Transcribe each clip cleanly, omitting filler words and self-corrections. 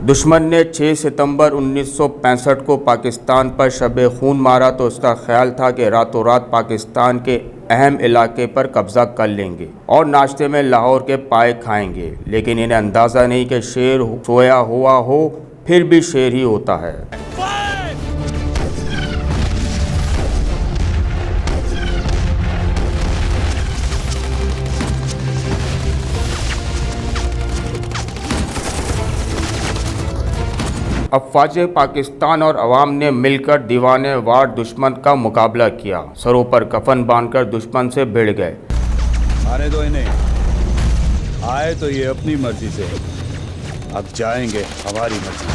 दुश्मन ने 6 सितंबर 1965 को पाकिस्तान पर शब खून मारा तो उसका ख्याल था कि रातों रात पाकिस्तान के अहम इलाके पर कब्जा कर लेंगे और नाश्ते में लाहौर के पाए खाएंगे, लेकिन इन्हें अंदाज़ा नहीं कि शेर सोया हुआ हो फिर भी शेर ही होता है। अफवाज पाकिस्तान और अवाम ने मिलकर दीवाने वार दुश्मन का मुकाबला किया। सरों पर कफन बांधकर दुश्मन से भिड़ गए। आने दो इन्हें, आए तो ये अपनी मर्जी से, अब जाएंगे हमारी मर्जी से।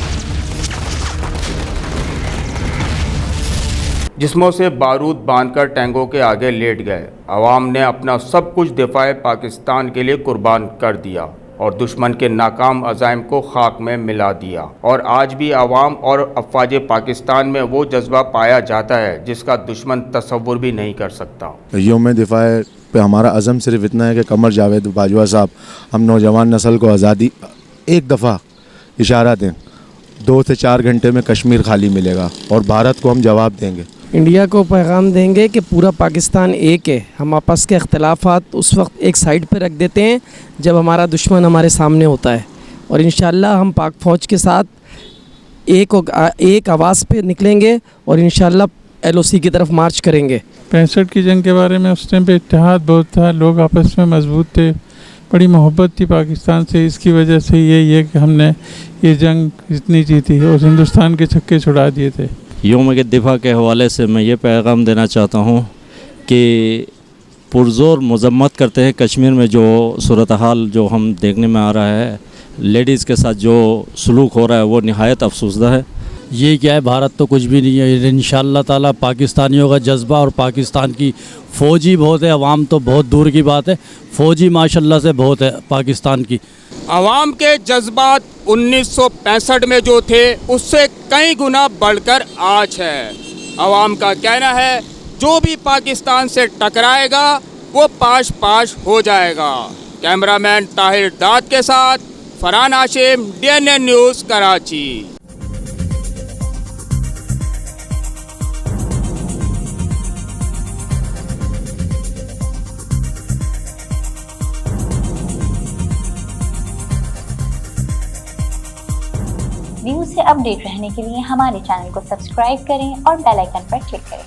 जिस्मों से बारूद बांधकर टैंकों के आगे लेट गए। अवाम ने अपना सब कुछ दिफाए पाकिस्तान के लिए कुर्बान कर दिया और दुश्मन के नाकाम अज़ाइम को खाक में मिला दिया। और आज भी अवाम और अफवाज पाकिस्तान में वो जज्बा पाया जाता है जिसका दुश्मन तसव्वुर भी नहीं कर सकता। यौम दिफा पे हमारा अज़म सिर्फ इतना है कि कमर जावेद बाजवा साहब, हम नौजवान नस्ल को आज़ादी एक दफ़ा इशारा दें, 2 से 4 घंटे में कश्मीर खाली मिलेगा और भारत को हम जवाब देंगे। इंडिया को पैगाम देंगे कि पूरा पाकिस्तान एक है। हम आपस के अख्तिलाफ़ात उस वक्त एक साइड पर रख देते हैं जब हमारा दुश्मन हमारे सामने होता है, और इंशाअल्लाह हम पाक फ़ौज के साथ एक आवाज़ पे निकलेंगे और इंशाअल्लाह LOC की तरफ मार्च करेंगे। 65 की जंग के बारे में उस टाइम पे इत्तेहाद बहुत था, लोग आपस में मजबूत थे, बड़ी मोहब्बत थी पाकिस्तान से। इसकी वजह से ये कि हमने ये जंग इतनी जीती और हिंदुस्तान के छक्के छुड़ा दिए थे। यौम के दिफा के हवाले से मैं ये पैगाम देना चाहता हूँ कि पुरज़ोर मज़म्मत करते हैं कश्मीर में जो सूरत हाल जो हम देखने में आ रहा है, लेडीज़ के साथ जो सलूक हो रहा है वो निहायत अफसोसदा है। ये क्या है, भारत तो कुछ भी नहीं है। इंशाअल्लाह ताला पाकिस्तानियों का जज्बा और पाकिस्तान की फ़ौजी बहुत है, अवाम तो बहुत दूर की बात है, फ़ौजी माशाल्लाह से बहुत है पाकिस्तान की। अवाम के जज्बात 1965 में जो थे उससे कई गुना बढ़कर आज है। अवाम का कहना है जो भी पाकिस्तान से टकराएगा वो पाश पाश हो जाएगा। कैमरामैन ताहिर दाद के साथ Farhan Hashim, DNN news, Karachi. News से अपडेट रहने के लिए हमारे चैनल को सब्सक्राइब करें और बेल आइकन पर क्लिक करें।